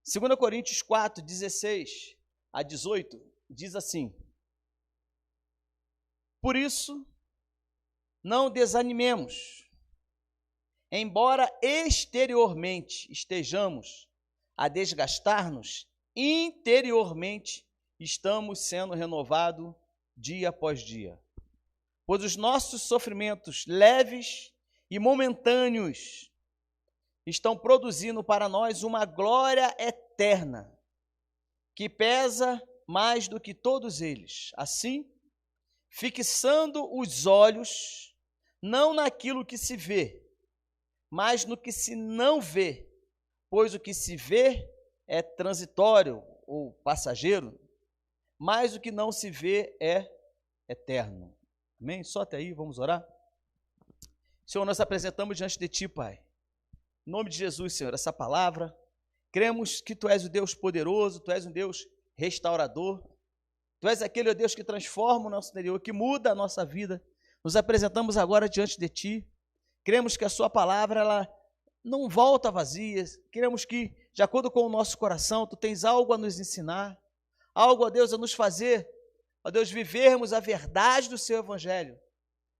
2 Coríntios 4, 16 a 18, diz assim: por isso, não desanimemos, embora exteriormente estejamos a desgastar-nos, interiormente estamos sendo renovados dia após dia. Pois os nossos sofrimentos leves e momentâneos estão produzindo para nós uma glória eterna, que pesa mais do que todos eles. Assim, fixando os olhos não naquilo que se vê, mas no que se não vê, pois o que se vê é transitório ou passageiro, mas o que não se vê é eterno. Amém? Só até aí, vamos orar? Senhor, nós apresentamos diante de Ti, Pai, em nome de Jesus, Senhor, essa palavra. Cremos que Tu és o Deus poderoso, Tu és um Deus restaurador, Tu és aquele, ó Deus, que transforma o nosso interior, que muda a nossa vida. Nos apresentamos agora diante de Ti. Cremos que a Sua palavra, ela não volta vazia. Queremos que, de acordo com o nosso coração, Tu tens algo a nos ensinar, algo, ó Deus, a nos fazer, ó Deus, vivermos a verdade do Seu Evangelho,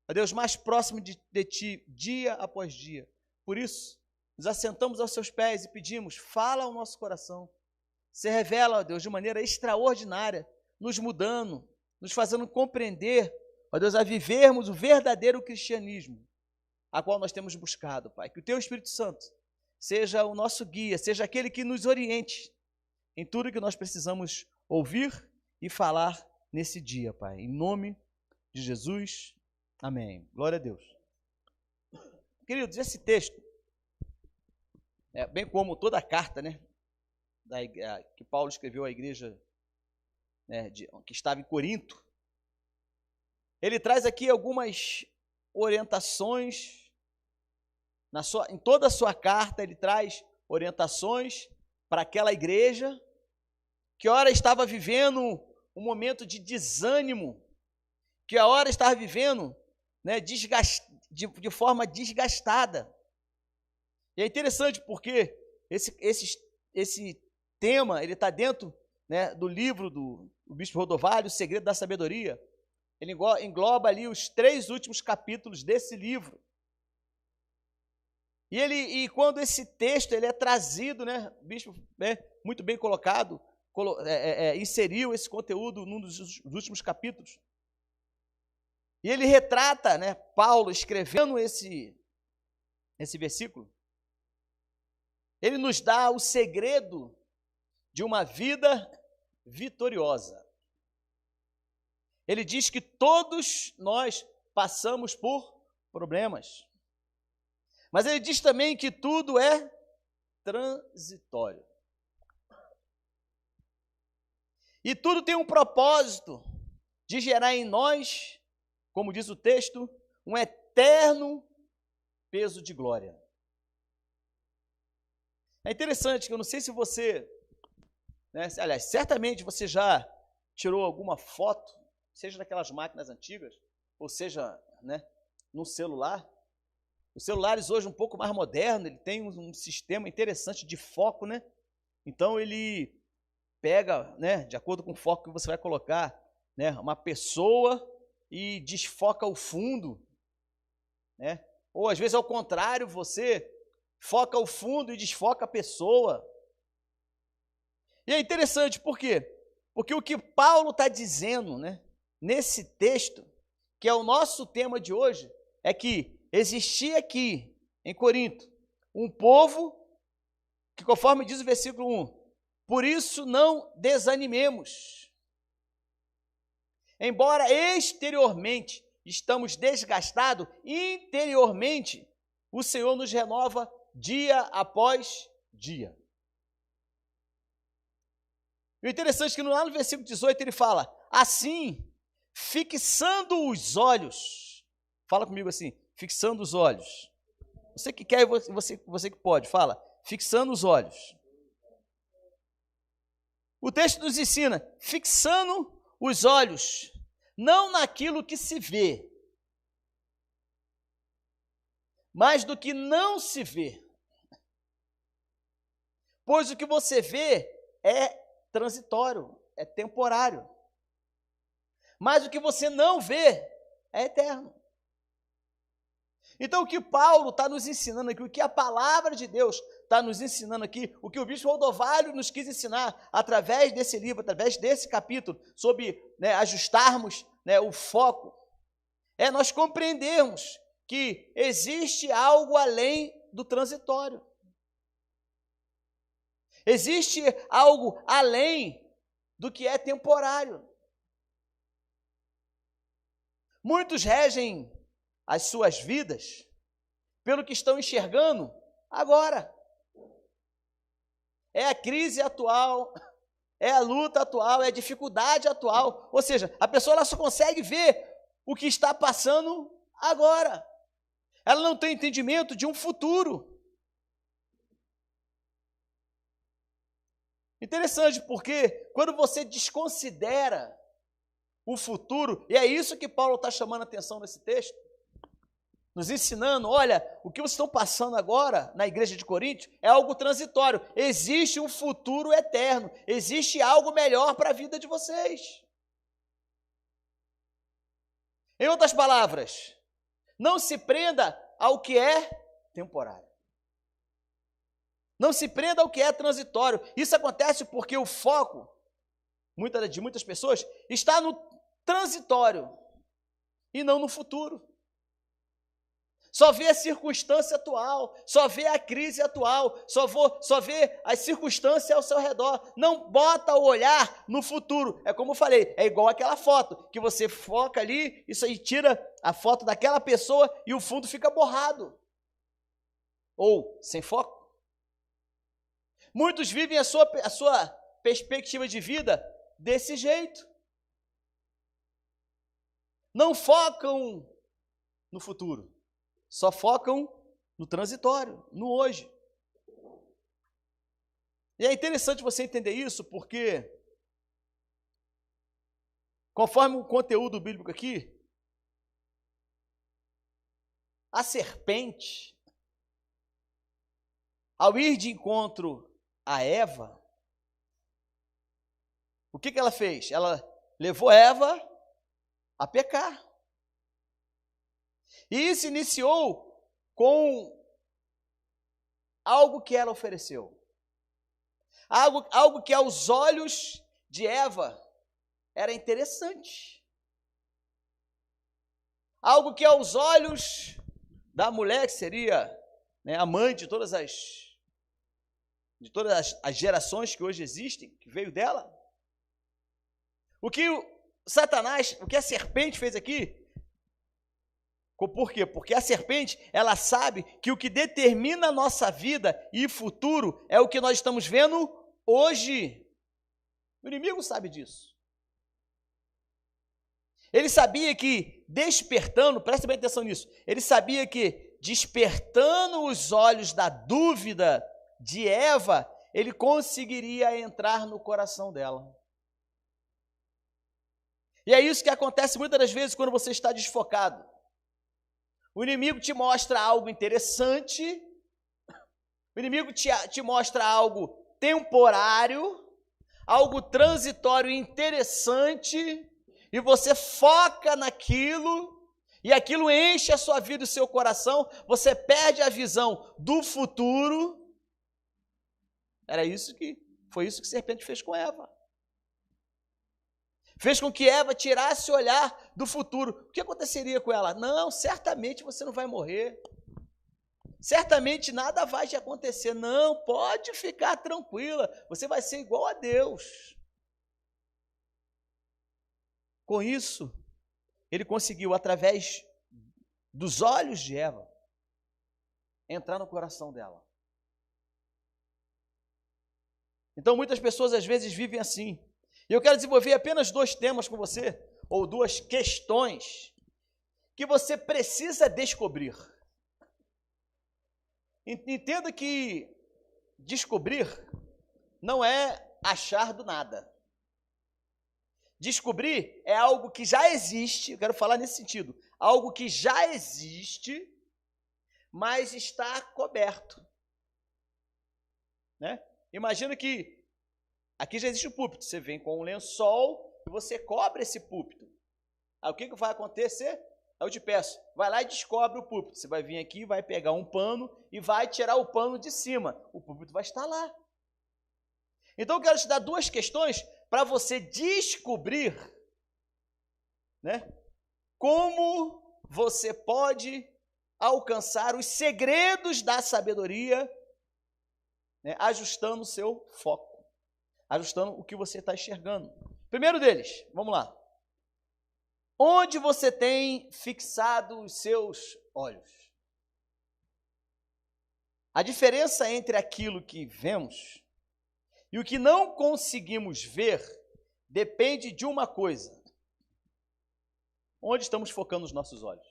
ó Deus, mais próximo de Ti, dia após dia. Por isso, nos assentamos aos Seus pés e pedimos, fala ao nosso coração, se revela, ó Deus, de maneira extraordinária, nos mudando, nos fazendo compreender, ó Deus, a vivermos o verdadeiro cristianismo, a qual nós temos buscado, Pai. Que o Teu Espírito Santo seja o nosso guia, seja aquele que nos oriente em tudo que nós precisamos ouvir e falar nesse dia, Pai. Em nome de Jesus, amém. Glória a Deus. Queridos, esse texto, bem como toda a carta, né, que Paulo escreveu à igreja, né, que estava em Corinto, ele traz aqui algumas orientações, em toda a sua carta ele traz orientações para aquela igreja, que ora estava vivendo um momento de desânimo, que a hora estava vivendo, né, de forma desgastada. E é interessante porque esse tema, ele está dentro, né, do livro do Bispo Rodovalho, O Segredo da Sabedoria. Ele engloba ali os 3 últimos capítulos desse livro. E quando esse texto ele é trazido, né, o Bispo, né, muito bem colocado, inseriu esse conteúdo num dos últimos capítulos. E ele retrata, né, Paulo escrevendo esse versículo. Ele nos dá o segredo de uma vida vitoriosa. Ele diz que todos nós passamos por problemas. Mas ele diz também que tudo é transitório. E tudo tem um propósito de gerar em nós, como diz o texto, um eterno peso de glória. É interessante que eu não sei se você, né, aliás, certamente você já tirou alguma foto, seja daquelas máquinas antigas, ou seja, né, no celular. Os celulares hoje um pouco mais modernos, ele tem um sistema interessante de foco, né? Então ele pega, né, de acordo com o foco que você vai colocar, né, uma pessoa e desfoca o fundo, né? Ou às vezes ao contrário, você foca o fundo e desfoca a pessoa. E é interessante, por quê? Porque o que Paulo está dizendo, né, nesse texto, que é o nosso tema de hoje, é que existia aqui, em Corinto, um povo que, conforme diz o versículo 1, por isso não desanimemos. Embora exteriormente estamos desgastados, interiormente o Senhor nos renova dia após dia. E o interessante é que lá no versículo 18 ele fala, assim, fixando os olhos, fala comigo assim, fixando os olhos. Você que quer, você que pode, fala, fixando os olhos. O texto nos ensina, fixando os olhos, não naquilo que se vê, mas do que não se vê. pois o que você vê é transitório, é temporário. Mas o que você não vê é eterno. Então, o que Paulo está nos ensinando aqui, o que a palavra de Deus está nos ensinando aqui, o que o bispo Rodovalho nos quis ensinar através desse livro, através desse capítulo, sobre ajustarmos o foco, é nós compreendermos que existe algo além do transitório. Existe algo além do que é temporário. Muitos regem as suas vidas pelo que estão enxergando agora. É a crise atual, é a luta atual, é a dificuldade atual. Ou seja, a pessoa ela só consegue ver o que está passando agora. Ela não tem entendimento de um futuro. Interessante, porque quando você desconsidera o futuro, e é isso que Paulo está chamando a atenção nesse texto, nos ensinando, olha, o que vocês estão passando agora na igreja de Corinto é algo transitório, existe um futuro eterno, existe algo melhor para a vida de vocês. Em outras palavras, não se prenda ao que é temporário. Não se prenda ao que é transitório. Isso acontece porque o foco, de muitas pessoas, está no transitório e não no futuro. Só vê a circunstância atual, só vê a crise atual, só vê as circunstâncias ao seu redor. Não bota o olhar no futuro. É como eu falei, é igual aquela foto, que você foca ali, isso aí tira a foto daquela pessoa e o fundo fica borrado. Ou sem foco. Muitos vivem a sua perspectiva de vida desse jeito. Não focam no futuro. Só focam no transitório, no hoje. E é interessante você entender isso, porque, conforme o conteúdo bíblico aqui, a serpente, ao ir de encontro a Eva, o que ela fez? Ela levou Eva a pecar. E isso iniciou com algo que ela ofereceu. Algo que aos olhos de Eva era interessante. Algo que aos olhos da mulher, que seria a mãe de todas as gerações que hoje existem, que veio dela. O que a serpente fez aqui, por quê? Porque a serpente, ela sabe que o que determina a nossa vida e futuro é o que nós estamos vendo hoje. O inimigo sabe disso. Ele sabia que despertando, preste bem atenção nisso, ele sabia que despertando os olhos da dúvida de Eva, ele conseguiria entrar no coração dela. E é isso que acontece muitas das vezes quando você está desfocado. O inimigo te mostra algo interessante, o inimigo te mostra algo temporário, algo transitório e interessante, e você foca naquilo, e aquilo enche a sua vida e o seu coração, você perde a visão do futuro. Foi isso que a serpente fez com Eva. Fez com que Eva tirasse o olhar do futuro. O que aconteceria com ela? Não, certamente você não vai morrer. Certamente nada vai te acontecer. Não, pode ficar tranquila. Você vai ser igual a Deus. Com isso, ele conseguiu, através dos olhos de Eva, entrar no coração dela. Então, muitas pessoas às vezes vivem assim. E eu quero desenvolver apenas 2 temas com você, ou 2 questões, que você precisa descobrir. Entenda que descobrir não é achar do nada. Descobrir é algo que já existe, eu quero falar nesse sentido, algo que já existe, mas está coberto. Né? Imagina que aqui já existe o púlpito, você vem com um lençol e você cobre esse púlpito. Aí o que vai acontecer? Eu te peço, vai lá e descobre o púlpito. Você vai vir aqui, vai pegar um pano e vai tirar o pano de cima. O púlpito vai estar lá. Então eu quero te dar duas questões para você descobrir, né, como você pode alcançar os segredos da sabedoria, né, ajustando o seu foco, ajustando o que você está enxergando. Primeiro deles, vamos lá. Onde você tem fixado os seus olhos? A diferença entre aquilo que vemos e o que não conseguimos ver depende de uma coisa. Onde estamos focando os nossos olhos?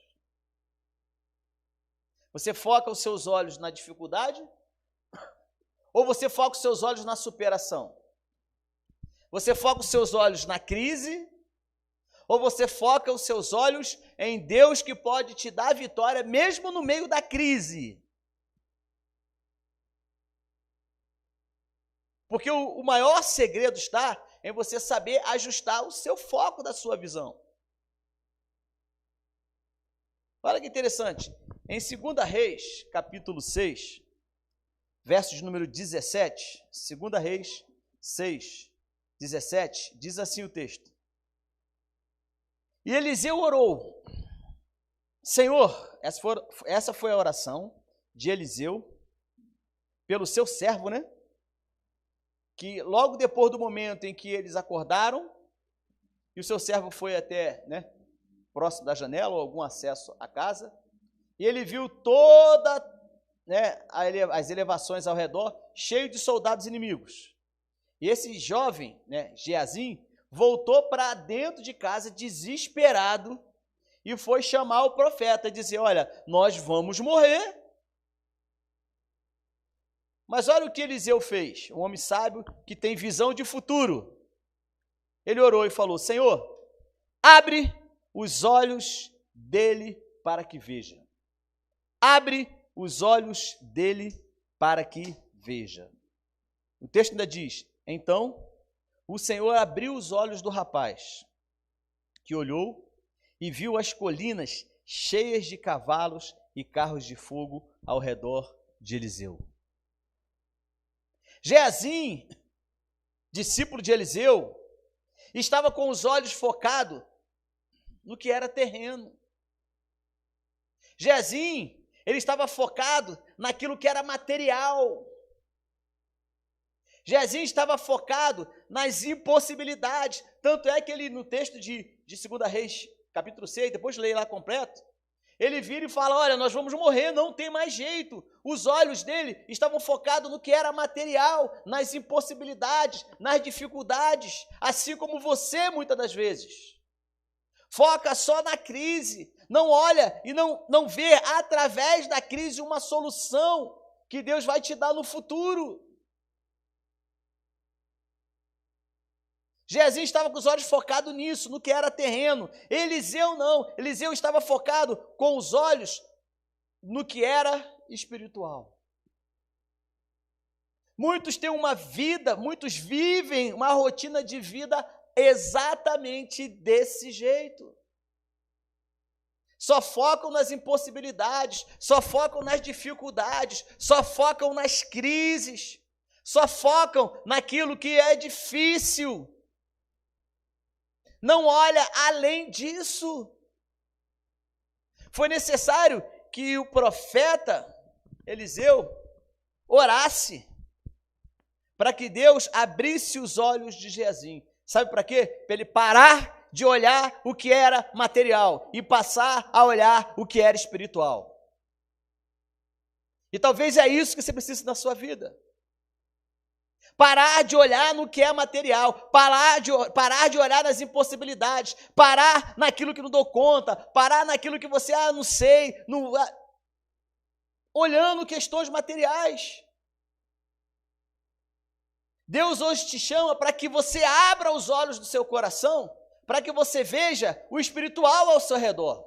Você foca os seus olhos na dificuldade? Ou você foca os seus olhos na superação? Você foca os seus olhos na crise? Ou você foca os seus olhos em Deus que pode te dar vitória mesmo no meio da crise? Porque o maior segredo está em você saber ajustar o seu foco da sua visão. Olha que interessante. Em 2 Reis, capítulo 6, versos número 17, 2 Reis 6, 17, diz assim o texto. E Eliseu orou, Senhor, essa foi a oração de Eliseu pelo seu servo, né? Que logo depois do momento em que eles acordaram, e o seu servo foi até, né, próximo da janela, ou algum acesso à casa, e ele viu toda, né, as elevações ao redor, cheio de soldados inimigos. E esse jovem, né, Geazim, voltou para dentro de casa desesperado e foi chamar o profeta e dizer, olha, nós vamos morrer. Mas olha o que Eliseu fez, um homem sábio que tem visão de futuro. Ele orou e falou, Senhor, abre os olhos dele para que veja. Abre os olhos dele para que veja. O texto ainda diz, então o Senhor abriu os olhos do rapaz, que olhou e viu as colinas cheias de cavalos e carros de fogo ao redor de Eliseu. Geazim, discípulo de Eliseu, estava com os olhos focados no que era terreno. Geazim, ele estava focado naquilo que era material. Geazim estava focado nas impossibilidades, tanto é que ele, no texto de 2 Reis, capítulo 6, depois leia lá completo, ele vira e fala, olha, nós vamos morrer, não tem mais jeito. Os olhos dele estavam focados no que era material, nas impossibilidades, nas dificuldades, assim como você muitas das vezes. Foca só na crise, não olha e não vê através da crise uma solução que Deus vai te dar no futuro. Geazim estava com os olhos focados nisso, no que era terreno. Eliseu não, Eliseu estava focado com os olhos no que era espiritual. Muitos têm uma vida, muitos vivem uma rotina de vida exatamente desse jeito. Só focam nas impossibilidades, só focam nas dificuldades, só focam nas crises, só focam naquilo que é difícil. Não olha além disso. Foi necessário que o profeta Eliseu orasse para que Deus abrisse os olhos de Geazim. Sabe para quê? Para ele parar de olhar o que era material e passar a olhar o que era espiritual. E talvez é isso que você precisa na sua vida. Parar de olhar no que é material, parar de olhar nas impossibilidades, parar naquilo que não dou conta, parar naquilo que você, não sei, olhando questões materiais. Deus hoje te chama para que você abra os olhos do seu coração, para que você veja o espiritual ao seu redor.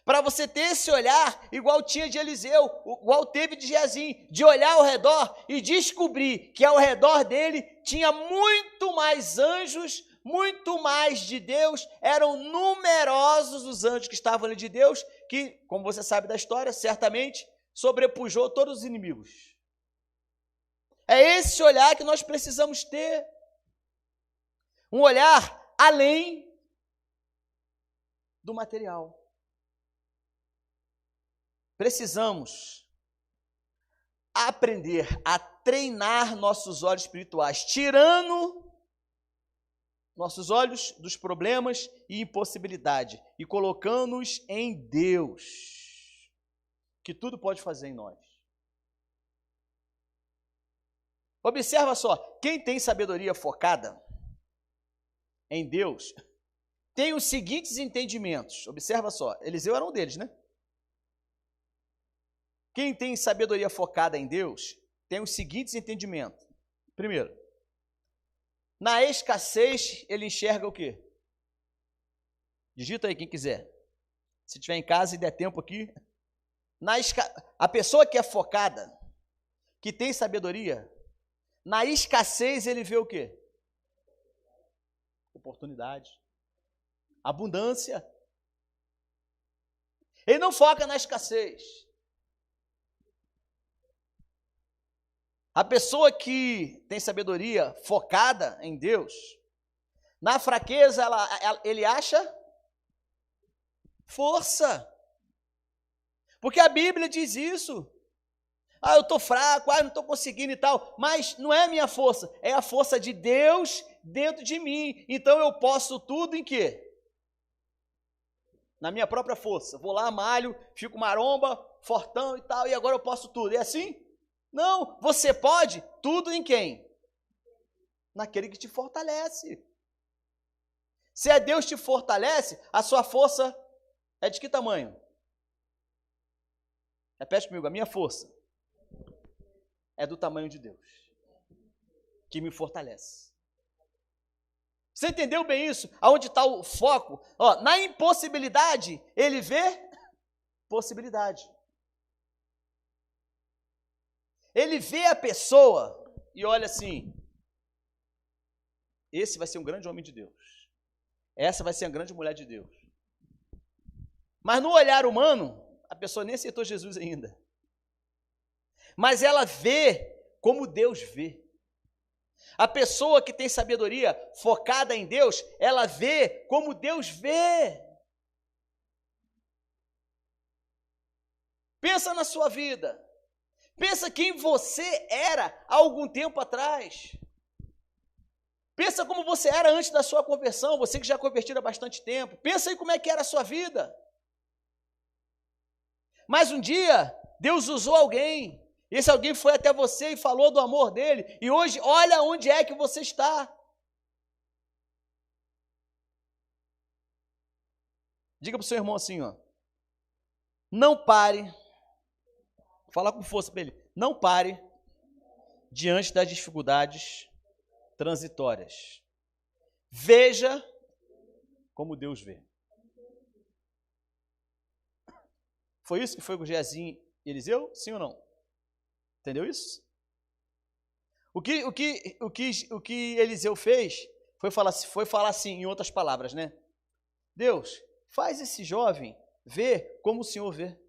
Para você ter esse olhar igual tinha de Eliseu, igual teve de Geazi, de olhar ao redor e descobrir que ao redor dele tinha muito mais anjos, muito mais de Deus, eram numerosos os anjos que estavam ali de Deus, que, como você sabe da história, certamente sobrepujou todos os inimigos. É esse olhar que nós precisamos ter, um olhar além do material. Precisamos aprender a treinar nossos olhos espirituais, tirando nossos olhos dos problemas e impossibilidade e colocando-os em Deus, que tudo pode fazer em nós. Observa só, quem tem sabedoria focada em Deus tem os seguintes entendimentos. Observa só, Eliseu era um deles, né? Quem tem sabedoria focada em Deus tem os seguintes entendimentos. Primeiro, na escassez ele enxerga o quê? Digita aí quem quiser. Se tiver em casa e der tempo aqui. A pessoa que é focada, que tem sabedoria, na escassez ele vê o quê? Oportunidade, abundância. Ele não foca na escassez. A pessoa que tem sabedoria focada em Deus, na fraqueza ele acha força. Porque a Bíblia diz isso. Eu estou fraco, não estou conseguindo e tal. Mas não é a minha força, é a força de Deus dentro de mim. Então eu posso tudo em quê? Na minha própria força. Vou lá, malho, fico maromba, fortão e tal, e agora eu posso tudo. É assim? Não, você pode tudo em quem? Naquele que te fortalece. Se é Deus que te fortalece, a sua força é de que tamanho? Repete comigo, a minha força é do tamanho de Deus, que me fortalece. Você entendeu bem isso? Aonde está o foco? Na impossibilidade, ele vê possibilidade. Ele vê a pessoa e olha assim, esse vai ser um grande homem de Deus. Essa vai ser uma grande mulher de Deus. Mas no olhar humano, a pessoa nem aceitou Jesus ainda. Mas ela vê como Deus vê. A pessoa que tem sabedoria focada em Deus, ela vê como Deus vê. Pensa na sua vida. Pensa quem você era há algum tempo atrás. Pensa como você era antes da sua conversão, você que já é convertido há bastante tempo. Pensa aí como é que era a sua vida. Mas um dia, Deus usou alguém. Esse alguém foi até você e falou do amor dele. E hoje, olha onde é que você está. Diga para o seu irmão assim, não pare. Fala com força para ele. Não pare diante das dificuldades transitórias. Veja como Deus vê. Foi isso que foi com Geazi e Eliseu? Sim ou não? Entendeu isso? O que Eliseu fez foi falar assim, em outras palavras, né? Deus, faz esse jovem ver como o Senhor vê.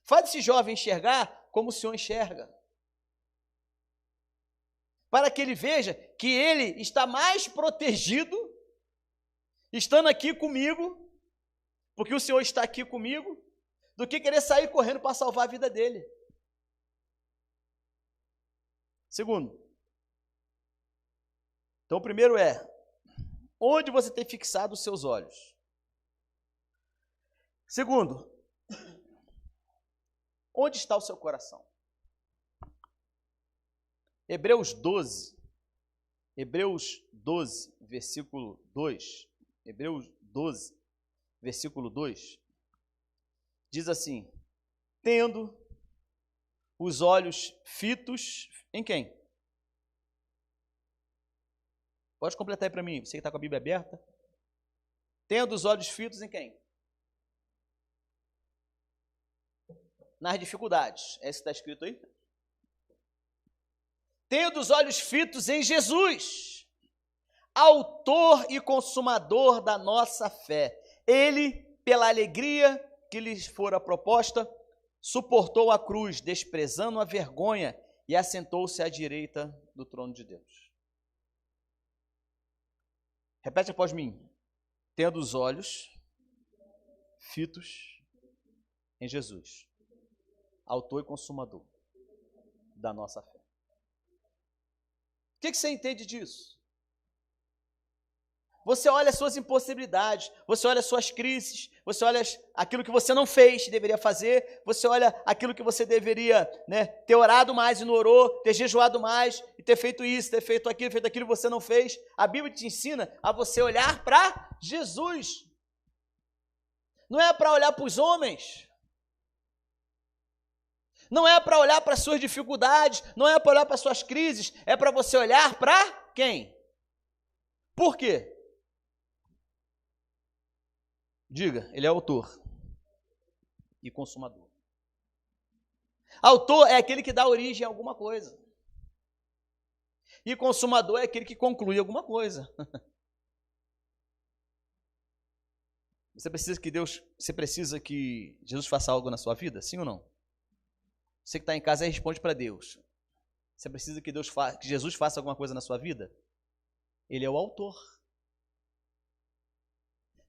Faz esse jovem enxergar como o Senhor enxerga. Para que ele veja que ele está mais protegido, estando aqui comigo, porque o Senhor está aqui comigo, do que querer sair correndo para salvar a vida dele. Segundo. Então, o primeiro é, onde você tem fixado os seus olhos? Segundo, onde está o seu coração? Hebreus 12, versículo 2. Hebreus 12, versículo 2. Diz assim, tendo os olhos fitos em quem? Pode completar aí para mim, você que está com a Bíblia aberta. Tendo os olhos fitos em quem? nas dificuldades. É isso que está escrito aí? Tendo os olhos fitos em Jesus, autor e consumador da nossa fé. Ele, pela alegria que lhes fora proposta, suportou a cruz, desprezando a vergonha, e assentou-se à direita do trono de Deus. Repete após mim. Tendo os olhos fitos em Jesus, autor e consumador da nossa fé. O que você entende disso? Você olha as suas impossibilidades, você olha as suas crises, você olha aquilo que você não fez, deveria fazer, você olha aquilo que você deveria, ter orado mais e não orou, ter jejuado mais e ter feito isso, ter feito aquilo que você não fez. A Bíblia te ensina a você olhar para Jesus. Não é para olhar para os homens, não é para olhar para as suas dificuldades, não é para olhar para as suas crises, é para você olhar para quem? Por quê? Diga, ele é autor e consumador. Autor é aquele que dá origem a alguma coisa. E consumador é aquele que conclui alguma coisa. Você precisa que Jesus faça algo na sua vida? Sim ou não? Você que está em casa aí responde para Deus. Você precisa que Jesus faça alguma coisa na sua vida? Ele é o autor.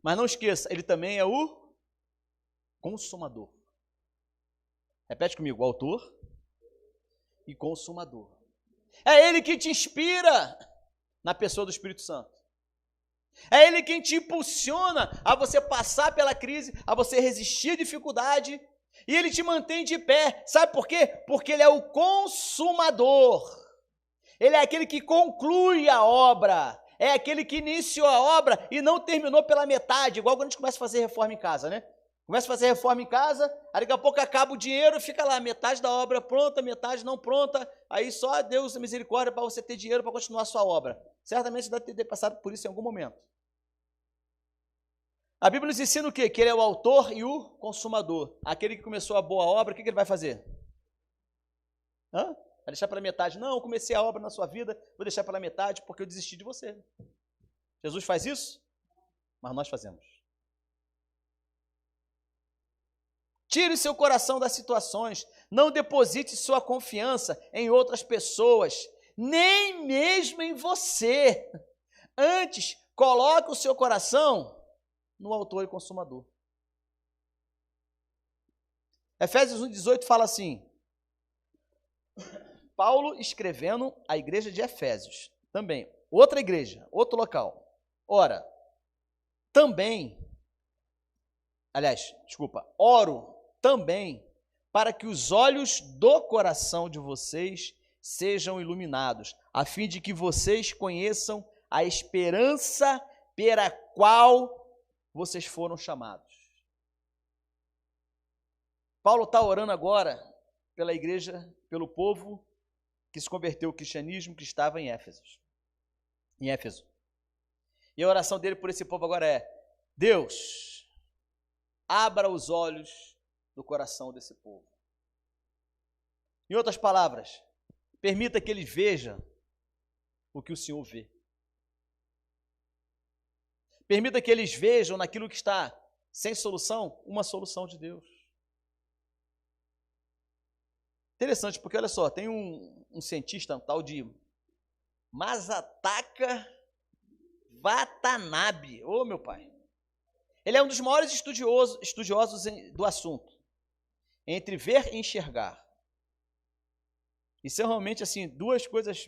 Mas não esqueça, ele também é o consumador. Repete comigo, autor e consumador. É ele que te inspira na pessoa do Espírito Santo. É ele quem te impulsiona a você passar pela crise, a você resistir à dificuldade, e ele te mantém de pé. Sabe por quê? Porque ele é o consumador. Ele é aquele que conclui a obra. É aquele que iniciou a obra e não terminou pela metade, igual quando a gente começa a fazer reforma em casa, né? Começa a fazer reforma em casa, aí daqui a pouco acaba o dinheiro, fica lá, metade da obra pronta, metade não pronta, aí só Deus a misericórdia para você ter dinheiro para continuar a sua obra. Certamente você deve ter passado por isso em algum momento. A Bíblia nos ensina o quê? Que ele é o autor e o consumador. Aquele que começou a boa obra, o que ele vai fazer? Vai deixar pela metade. Não, eu comecei a obra na sua vida, vou deixar pela metade porque eu desisti de você. Jesus faz isso? Mas nós fazemos. Tire seu coração das situações, não deposite sua confiança em outras pessoas, nem mesmo em você. Antes, coloque o seu coração no autor e consumador. Efésios 1,18 fala assim, Paulo escrevendo à igreja de Efésios, também, outra igreja, outro local. Ora, oro também para que os olhos do coração de vocês sejam iluminados, a fim de que vocês conheçam a esperança pela qual vocês foram chamados. Paulo está orando agora pela igreja, pelo povo que se converteu ao cristianismo, que estava em Éfeso. E a oração dele por esse povo agora é: Deus, abra os olhos do coração desse povo. Em outras palavras, permita que eles vejam o que o Senhor vê. Permita que eles vejam naquilo que está sem solução, uma solução de Deus. Interessante, porque olha só, tem um cientista, um tal de Masataka Watanabe. Ô, meu pai! Ele é um dos maiores estudiosos do assunto, entre ver e enxergar. E são realmente assim, duas coisas,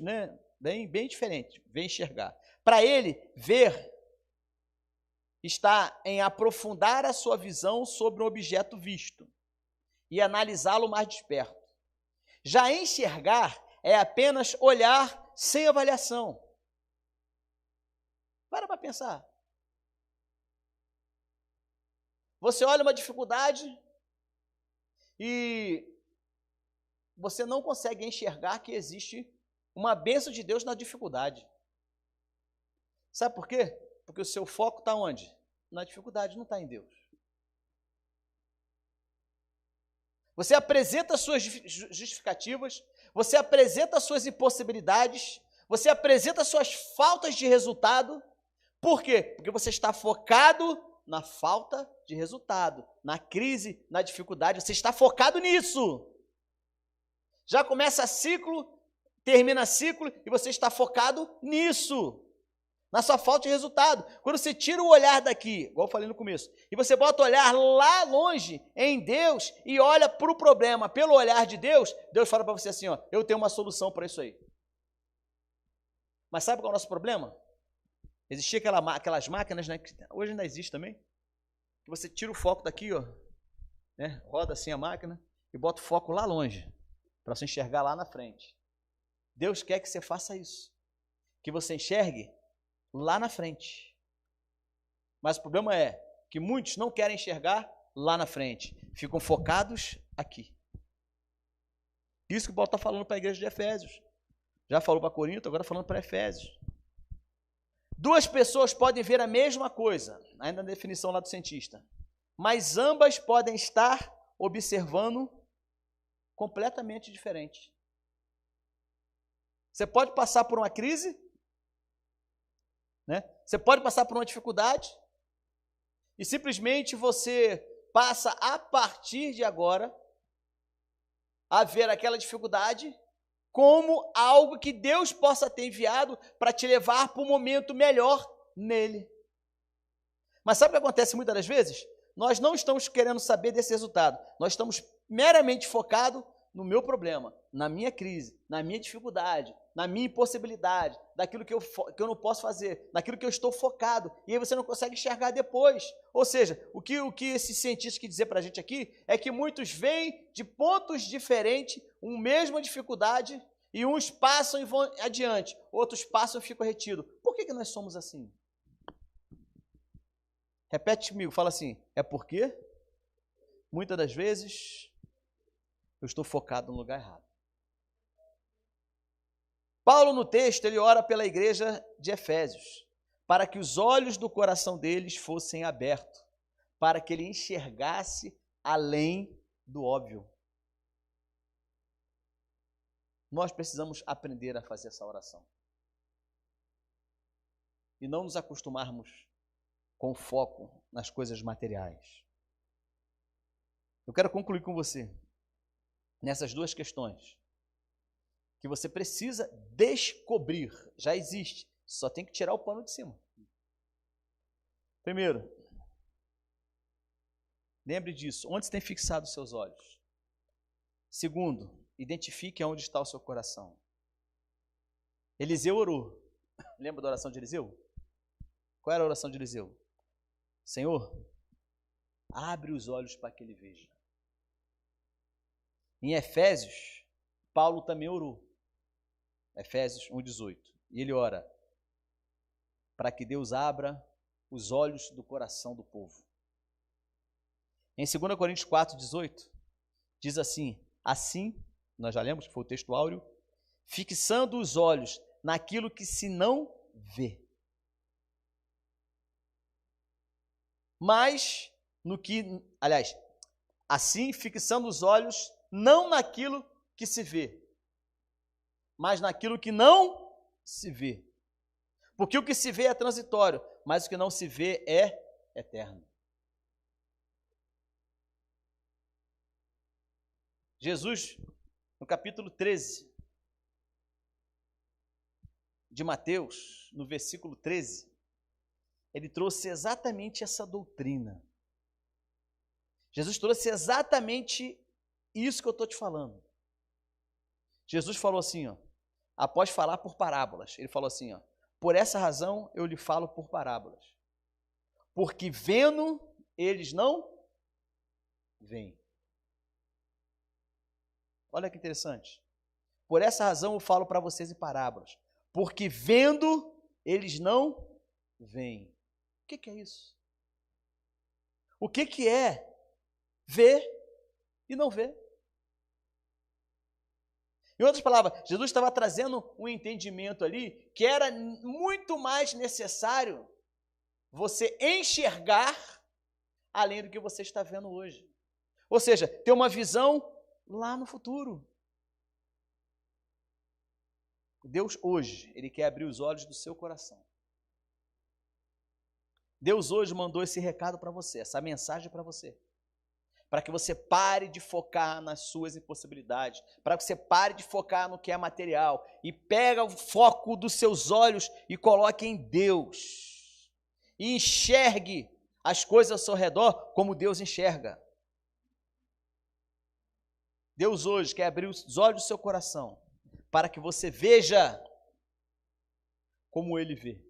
bem diferentes, ver e enxergar. Para ele, ver está em aprofundar a sua visão sobre um objeto visto e analisá-lo mais de perto. Já enxergar é apenas olhar sem avaliação. Para pensar. Você olha uma dificuldade e você não consegue enxergar que existe uma bênção de Deus na dificuldade. Sabe por quê? Porque o seu foco está onde? Na dificuldade, não está em Deus. você apresenta as suas justificativas, você apresenta as suas impossibilidades, você apresenta as suas faltas de resultado. Por quê? Porque você está focado na falta de resultado, na crise, na dificuldade, você está focado nisso. Já começa ciclo, termina ciclo e você está focado nisso, na sua falta de resultado. Quando você tira o olhar daqui, igual eu falei no começo, e você bota o olhar lá longe, em Deus, e olha para o problema pelo olhar de Deus, Deus fala para você assim, ó, eu tenho uma solução para isso aí. Mas sabe qual é o nosso problema? Existia aquelas máquinas, né, que hoje ainda existe também, que você tira o foco daqui, ó, né, roda assim a máquina e bota o foco lá longe, para você enxergar lá na frente. Deus quer que você faça isso, que você enxergue lá na frente. Mas o problema é que muitos não querem enxergar lá na frente, ficam focados aqui. Isso que o Paulo está falando para a igreja de Efésios. Já falou para Corinto, agora falando para Efésios. Duas pessoas podem ver a mesma coisa, ainda na definição lá do cientista, mas ambas podem estar observando completamente diferente. Você pode passar por uma crise, né? Você pode passar por uma dificuldade e simplesmente você passa a partir de agora a ver aquela dificuldade como algo que Deus possa ter enviado para te levar para um momento melhor nele. Mas sabe o que acontece muitas das vezes? Nós não estamos querendo saber desse resultado, nós estamos meramente focados no meu problema, na minha crise, na minha dificuldade, na minha impossibilidade, daquilo que eu não posso fazer, naquilo que eu estou focado, e aí você não consegue enxergar depois. Ou seja, o que esse cientista quer dizer para a gente aqui é que muitos vêm de pontos diferentes, uma mesma dificuldade, e uns passam e vão adiante, outros passam e ficam retidos. Por que nós somos assim? Repete comigo, fala assim, é porque muitas das vezes eu estou focado no lugar errado. Paulo, no texto, ele ora pela igreja de Efésios, para que os olhos do coração deles fossem abertos, para que ele enxergasse além do óbvio. Nós precisamos aprender a fazer essa oração. E não nos acostumarmos com foco nas coisas materiais. Eu quero concluir com você nessas duas questões que você precisa descobrir. Já existe, só tem que tirar o pano de cima. Primeiro, lembre disso, onde você tem fixado os seus olhos? Segundo, identifique onde está o seu coração. Eliseu orou. Lembra da oração de Eliseu? Qual era a oração de Eliseu? Senhor, abre os olhos para que ele veja. Em Efésios, Paulo também orou. Efésios 1,18. E ele ora para que Deus abra os olhos do coração do povo. Em 2 Coríntios 4,18, diz assim, nós já lemos que foi o texto áureo, fixando os olhos naquilo que se não vê, mas no que, assim fixando os olhos não naquilo que se vê, mas naquilo que não se vê. Porque o que se vê é transitório, mas o que não se vê é eterno. Jesus, no capítulo 13 de Mateus, no versículo 13, ele trouxe exatamente essa doutrina. Jesus trouxe exatamente isso que eu estou te falando. Jesus falou assim, após falar por parábolas, ele falou assim, por essa razão eu lhe falo por parábolas, porque vendo eles não veem. Olha que interessante. Por essa razão eu falo para vocês em parábolas, porque vendo eles não veem. O que é isso? O que é ver e não ver? Em outras palavras, Jesus estava trazendo um entendimento ali que era muito mais necessário você enxergar além do que você está vendo hoje. Ou seja, ter uma visão lá no futuro. Deus hoje, Ele quer abrir os olhos do seu coração. Deus hoje mandou esse recado para você, essa mensagem para você. Para que você pare de focar nas suas impossibilidades, para que você pare de focar no que é material e pega o foco dos seus olhos e coloque em Deus. E enxergue as coisas ao seu redor como Deus enxerga. Deus hoje quer abrir os olhos do seu coração para que você veja como Ele vê.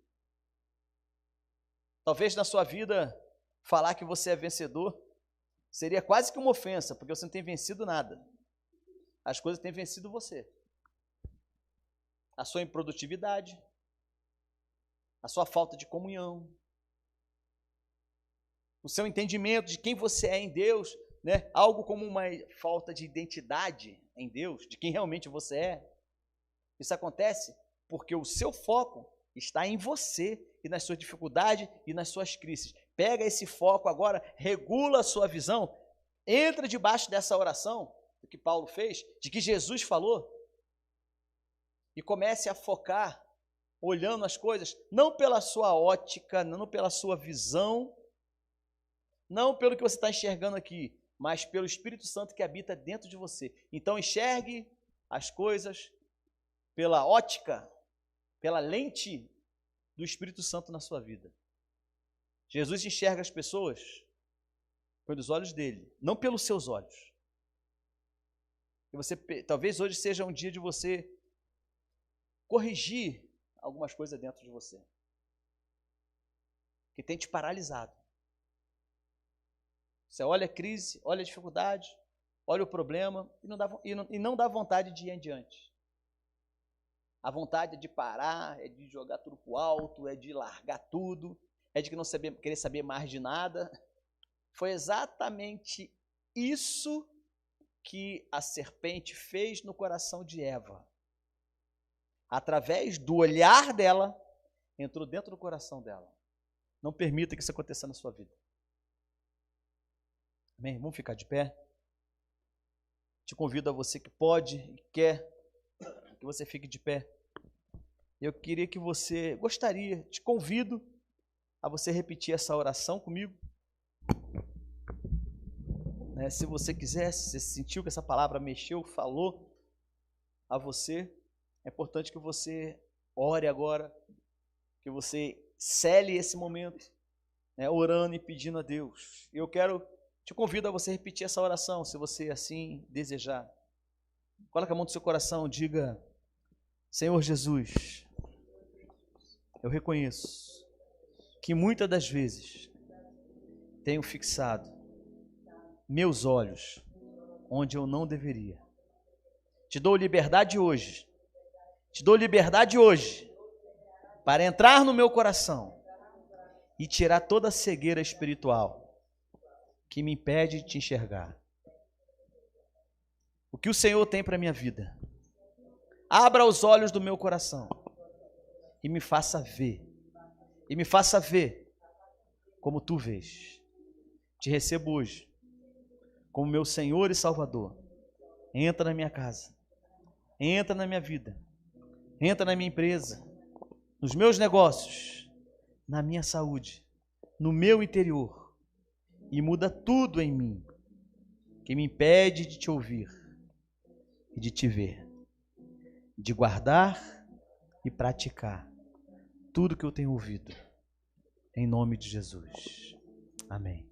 Talvez na sua vida falar que você é vencedor seria quase que uma ofensa, porque você não tem vencido nada. As coisas têm vencido você. A sua improdutividade, a sua falta de comunhão, o seu entendimento de quem você é em Deus, né? Algo como uma falta de identidade em Deus, de quem realmente você é. Isso acontece porque o seu foco está em você e nas suas dificuldades e nas suas crises. Pega esse foco agora, regula a sua visão, entra debaixo dessa oração do que Paulo fez, de que Jesus falou, e comece a focar, olhando as coisas, não pela sua ótica, não pela sua visão, não pelo que você está enxergando aqui, mas pelo Espírito Santo que habita dentro de você. Então enxergue as coisas pela ótica, pela lente do Espírito Santo na sua vida. Jesus enxerga as pessoas pelos olhos dele, não pelos seus olhos. E você, talvez hoje seja um dia de você corrigir algumas coisas dentro de você que tem te paralisado. Você olha a crise, olha a dificuldade, olha o problema e não dá vontade de ir adiante. A vontade é de parar, é de jogar tudo para o alto, é de largar tudo, é de não querer saber mais de nada. Foi exatamente isso que a serpente fez no coração de Eva. Através do olhar dela, entrou dentro do coração dela. Não permita que isso aconteça na sua vida. Amém? Vamos ficar de pé? Te convido a você que pode e quer, que você fique de pé. Eu queria que você, te convido a você repetir essa oração comigo. Se você quiser, se você sentiu que essa palavra mexeu, falou a você, é importante que você ore agora, que você cele esse momento, orando e pedindo a Deus. Te convido a você repetir essa oração, se você assim desejar. Coloque a mão no seu coração, diga: Senhor Jesus, eu reconheço que muitas das vezes tenho fixado meus olhos onde eu não deveria. Te dou liberdade hoje para entrar no meu coração e tirar toda a cegueira espiritual que me impede de te enxergar. O que o Senhor tem para a minha vida? Abra os olhos do meu coração e me faça ver. E me faça ver como tu vês. Te recebo hoje como meu Senhor e Salvador. Entra na minha casa. Entra na minha vida. Entra na minha empresa. Nos meus negócios. Na minha saúde. No meu interior. E muda tudo em mim que me impede de te ouvir e de te ver, de guardar e praticar tudo que eu tenho ouvido, em nome de Jesus. Amém.